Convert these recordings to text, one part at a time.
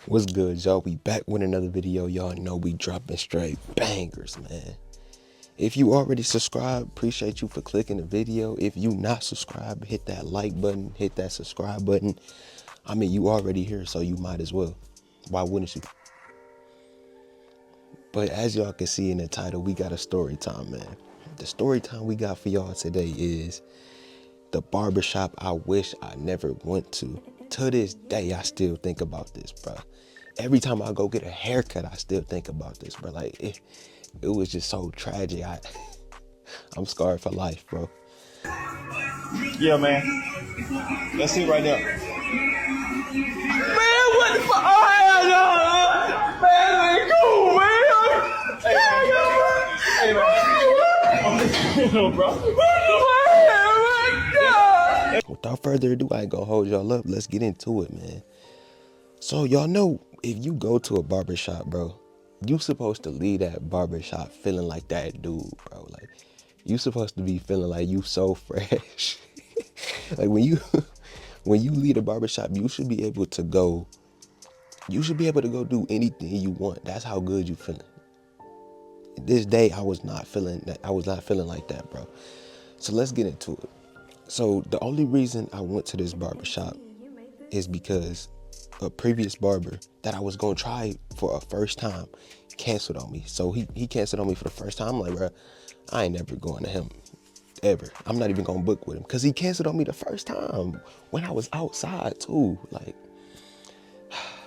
What's good, y'all? We back with another video. Y'all know we dropping straight bangers, man. If you already subscribed, appreciate you for clicking the video. If you not subscribed, hit that like button, hit that subscribe button. I mean, you already here, so you might as well. Why wouldn't you? But as y'all can see in the title, we got a story time, man. The story time we got for y'all today is the barbershop I wish I never went to. To this day, I still think about this, bro. Every time I go get a haircut, I still think about this, bro. Like, it was just so tragic. I'm scarred for life, bro. Yeah, man. That's it right there. Man, what the fuck? Oh, hell no, man. Ain't cool, man. Hey, man. No, bro. Without further ado, I ain't gonna hold y'all up. Let's get into it, man. So y'all know, if you go to a barbershop, bro, you supposed to leave that barbershop feeling like that dude, bro. Like, you supposed to be feeling like you so fresh. Like when you leave the barbershop, you should be able to go do anything you want. That's how good you feeling. This day I was not feeling like that, bro. So let's get into it. So the only reason I went to this barbershop is because a previous barber that I was gonna try for a first time canceled on me. So he canceled on me for the first time. I'm like, bro, I ain't never going to him ever. I'm not even gonna book with him because he canceled on me the first time when I was outside too. Like,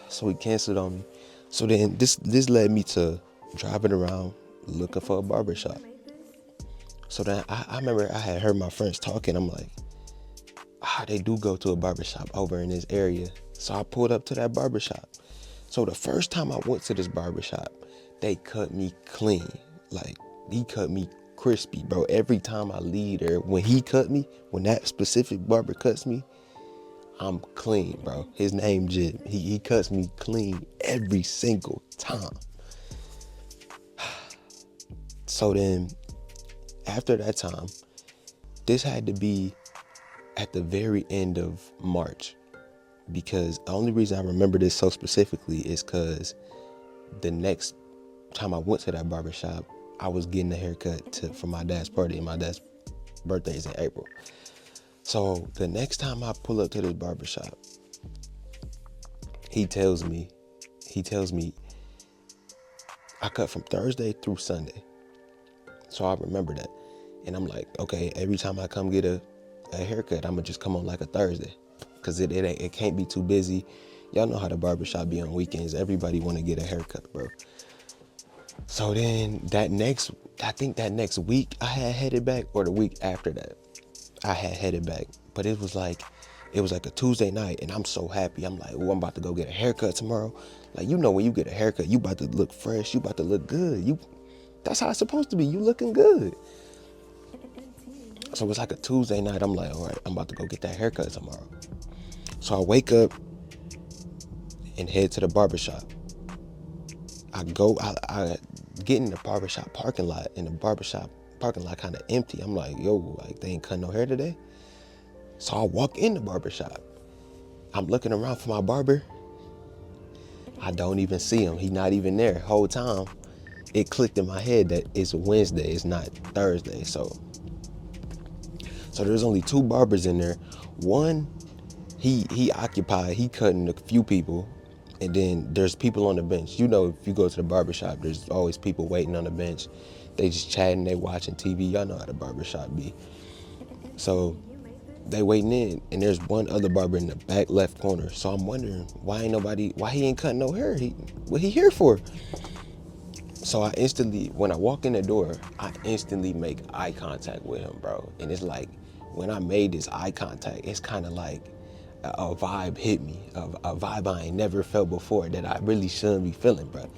so he canceled on me. So then this led me to driving around looking for a barbershop. So then I remember I had heard my friends talking. I'm like, they do go to a barbershop over in this area. So I pulled up to that barbershop. So the first time I went to this barbershop, they cut me clean. Like, he cut me crispy, bro. Every time I leave there, when that specific barber cuts me, I'm clean, bro. His name Jib. He cuts me clean every single time. So then, after that time, this had to be at the very end of March, because the only reason I remember this so specifically is because the next time I went to that barbershop, I was getting a haircut for my dad's party, and my dad's birthday is in April. So the next time I pull up to this barbershop, he tells me I cut from Thursday through Sunday. So I remember that. And I'm like, okay, every time I come get a haircut, I'm gonna just come on like a Thursday, because it can't be too busy. Y'all know how the barbershop be on weekends. Everybody want to get a haircut, bro. So then that next week I had headed back, or the week after that I had headed back. But it was like a Tuesday night, and I'm so happy. I'm like, oh, I'm about to go get a haircut tomorrow. Like, you know, when you get a haircut, you about to look fresh, you about to look good. That's how it's supposed to be. You looking good. So it's like a Tuesday night. I'm like, all right, I'm about to go get that haircut tomorrow. So I wake up and head to the barbershop. I get in the barbershop parking lot, and the barbershop parking lot kind of empty. I'm like, yo, like, they ain't cutting no hair today? So I walk in the barbershop. I'm looking around for my barber. I don't even see him. He not even there. Whole time, it clicked in my head that it's Wednesday, it's not Thursday. So there's only two barbers in there. One, he occupied, he cutting a few people, and then there's people on the bench. You know, if you go to the barbershop, there's always people waiting on the bench. They just chatting, they watching TV. Y'all know how the barbershop be. So they waiting in, and there's one other barber in the back left corner. So I'm wondering, why he ain't cutting no hair? What he here for? So when I walk in the door, I instantly make eye contact with him, bro. And it's like, when I made this eye contact, it's kind of like a vibe hit me, a vibe I ain't never felt before that I really shouldn't be feeling, bro.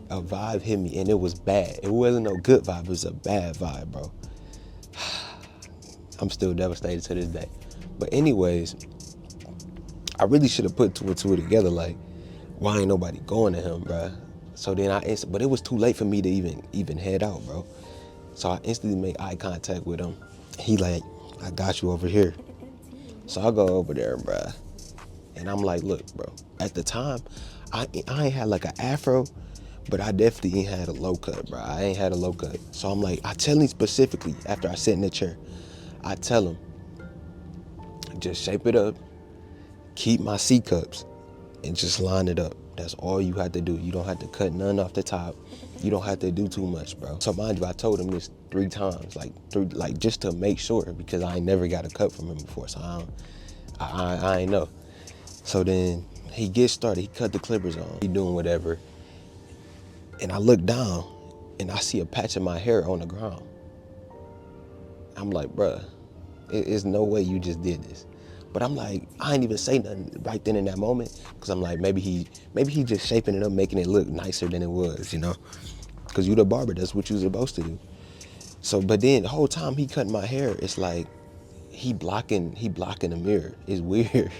A vibe hit me, and it was bad. It wasn't no good vibe, it was a bad vibe, bro. I'm still devastated to this day. But anyways, I really should have put two and two together, like, why ain't nobody going to him, bro? So then but it was too late for me to even head out, bro. So I instantly make eye contact with him. He like, I got you over here. So I go over there, bro. And I'm like, look, bro, at the time, I ain't had like an afro, but I definitely ain't had a low cut, bro. I ain't had a low cut. So I'm like, I tell him specifically after I sit in the chair, I tell him, just shape it up, keep my C cups, and just line it up. That's all you have to do. You don't have to cut none off the top. You don't have to do too much, bro. So mind you, I told him this 3 times, like just to make sure, because I ain't never got a cut from him before, so I ain't know. So then he gets started. He cut the clippers on. He doing whatever, and I look down, and I see a patch of my hair on the ground. I'm like, bruh, it's no way you just did this. But I'm like, I ain't even say nothing right then in that moment, because I'm like, maybe he just shaping it up, making it look nicer than it was, you know? Because you the barber, that's what you're supposed to do. So, but then the whole time he cutting my hair, it's like he blocking the mirror. It's weird.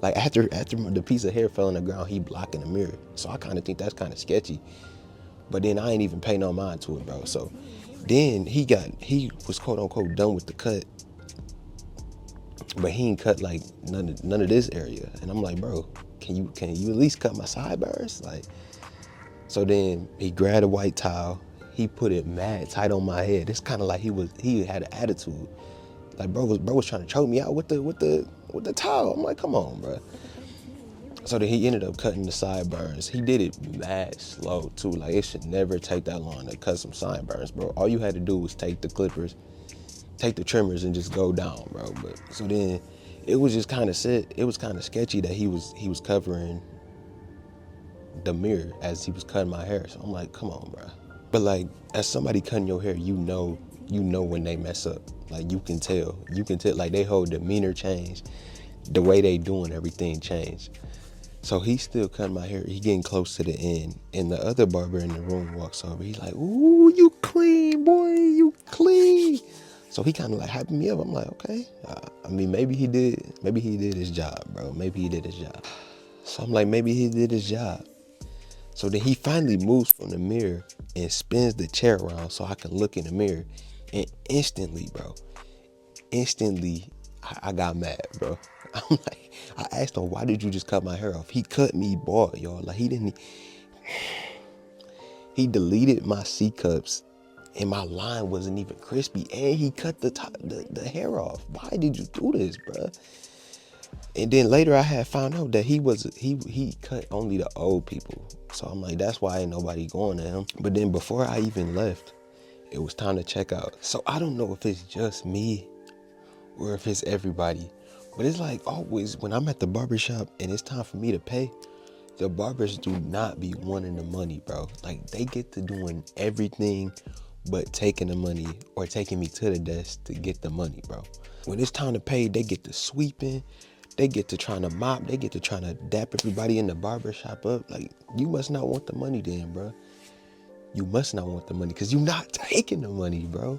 Like after the piece of hair fell on the ground, he blocking the mirror. So I kind of think that's kind of sketchy. But then I ain't even pay no mind to it, bro. So then he was quote unquote done with the cut, but he ain't cut like none of this area. And I'm like, bro, can you at least cut my sideburns? Like, so then he grabbed a white towel, he put it mad tight on my head. It's kind of like he had an attitude. Like bro was trying to choke me out with the towel. I'm like, come on, bro. So then he ended up cutting the sideburns. He did it mad slow too. Like it should never take that long to cut some sideburns, bro. All you had to do was take the clippers, take the trimmers, and just go down, bro. But so then it was just kind of set. It was kind of sketchy that he was covering the mirror as he was cutting my hair. So I'm like, come on, bro. But like, as somebody cutting your hair, you know when they mess up. Like you can tell like they whole demeanor change, the way they doing everything change. So he's still cutting my hair. He getting close to the end, and the other barber in the room walks over. He's like, "Ooh, you clean, boy, you clean." So he kind of like hyping me up. I'm like, okay. I mean, maybe he did his job, bro. Maybe he did his job. So I'm like, maybe he did his job. So then he finally moves from the mirror and spins the chair around so I can look in the mirror. And instantly, bro, I got mad, bro. I'm like, I asked him, why did you just cut my hair off? He cut me bald, y'all. Like he deleted my C cups and my line wasn't even crispy. And he cut the hair off. Why did you do this, bro? And then later I had found out that he cut only the old people. So I'm like, that's why ain't nobody going to him. But then before I even left, it was time to check out. So I don't know if it's just me or if it's everybody. But it's like always when I'm at the barbershop and it's time for me to pay, the barbers do not be wanting the money, bro. Like they get to doing everything but taking the money or taking me to the desk to get the money, bro. When it's time to pay, they get to sweeping, they get to trying to mop, they get to trying to dap everybody in the barbershop up. Like, you must not want the money then, bro. You must not want the money because you're not taking the money, bro.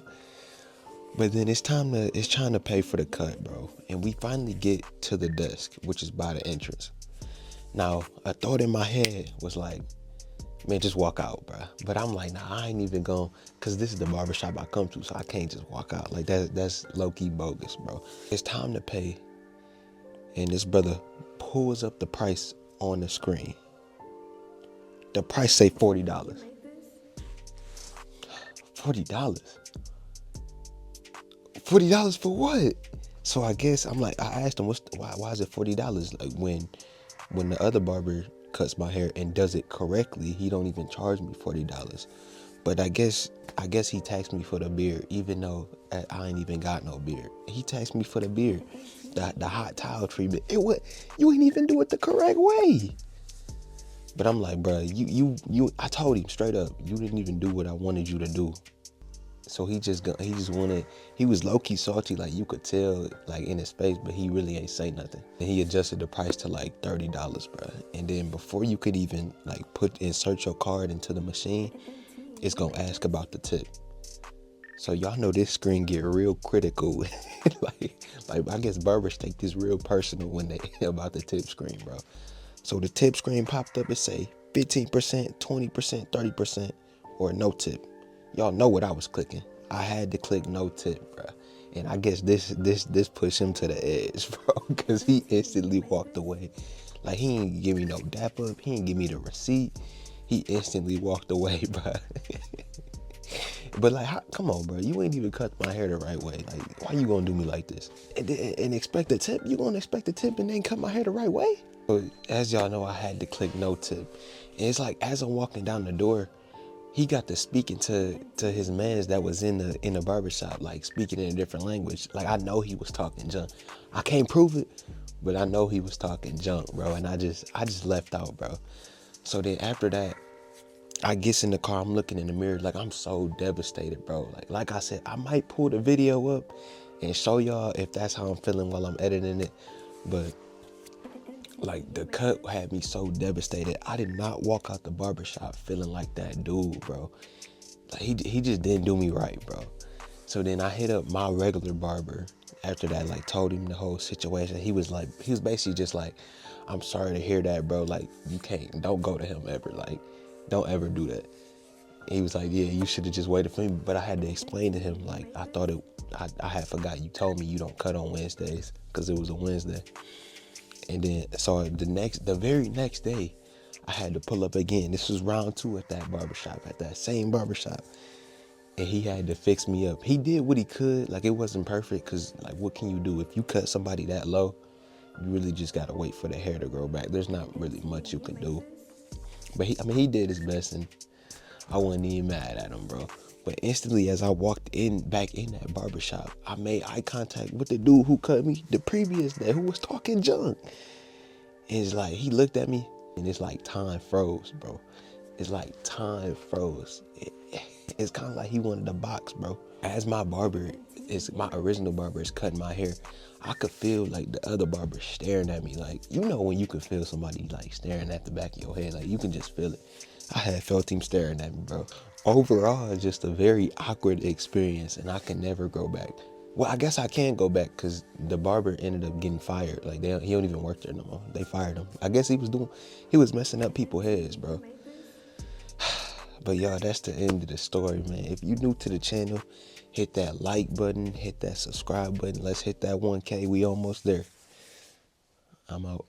But then it's trying to pay for the cut, bro. And we finally get to the desk, which is by the entrance. Now, a thought in my head was like, man, just walk out, bro. But I'm like, nah, I ain't even going, because this is the barbershop I come to, so I can't just walk out. Like, that's low-key bogus, bro. It's time to pay. And this brother pulls up the price on the screen. The price say $40. $40. $40 for what? So I guess I'm like, I asked him, why is it $40? Like when the other barber cuts my hair and does it correctly, he don't even charge me $40. But I guess he taxed me for the beard, even though I ain't even got no beard. He taxed me for the beard, the hot towel treatment. You ain't even do it the correct way. But I'm like, bro, I told him straight up, you didn't even do what I wanted you to do. So he was low-key salty, like you could tell like in his face, but he really ain't say nothing. And he adjusted the price to like $30, bro. And then before you could even like insert your card into the machine, it's gonna ask about the tip. So y'all know this screen get real critical. like I guess barbers take this real personal when they about the tip screen, bro. So the tip screen popped up, it say 15%, 20%, 30%, or no tip. Y'all know what I was clicking. I had to click no tip, bro. And I guess this pushed him to the edge, bro, because he instantly walked away. Like, he ain't give me no dap up. He ain't give me the receipt. He instantly walked away, bro. But like, come on, bro. You ain't even cut my hair the right way. Like, why you gonna do me like this? And expect a tip? You gonna expect a tip and then cut my hair the right way? But as y'all know, I had to click no tip. And it's like, as I'm walking down the door, he got to speaking to his mans that was in the barbershop, like speaking in a different language. Like, I know he was talking junk. I can't prove it, but I know he was talking junk, bro. And I just left out, bro. So then after that, I gets in the car, I'm looking in the mirror, like, I'm so devastated, bro. Like I said, I might pull the video up and show y'all if that's how I'm feeling while I'm editing it. But like, the cut had me so devastated. I did not walk out the barbershop feeling like that dude, bro. Like, he just didn't do me right, bro. So then I hit up my regular barber after that, like, told him the whole situation. He was basically just like, I'm sorry to hear that, bro. Like, don't go to him ever. Like, don't ever do that. He was like, yeah, you should have just waited for me. But I had to explain to him, like, I had forgot. You told me you don't cut on Wednesdays because it was a Wednesday. And then, so the very next day, I had to pull up again. This was round 2 at that barbershop, at that same barbershop. And he had to fix me up. He did what he could. Like, it wasn't perfect because, like, what can you do? If you cut somebody that low, you really just got to wait for the hair to grow back. There's not really much you can do. But he did his best, and I wasn't even mad at him, bro. But instantly, as I walked back in that barbershop, I made eye contact with the dude who cut me the previous day, who was talking junk. And it's like, he looked at me, and it's like time froze, bro. It's like time froze. It's kind of like he wanted a box, bro. As my original barber is cutting my hair, I could feel like the other barber staring at me. Like, you know when you can feel somebody like staring at the back of your head, like you can just feel it. I had felt him staring at me, bro. Overall, just a very awkward experience, and I can never go back. Well, I guess I can go back because the barber ended up getting fired. Like, he don't even work there no more. They fired him. I guess he was messing up people's heads, bro. But y'all, that's the end of the story, man. If you new to the channel, hit that like button, hit that subscribe button. Let's hit that 1K. We almost there. I'm out.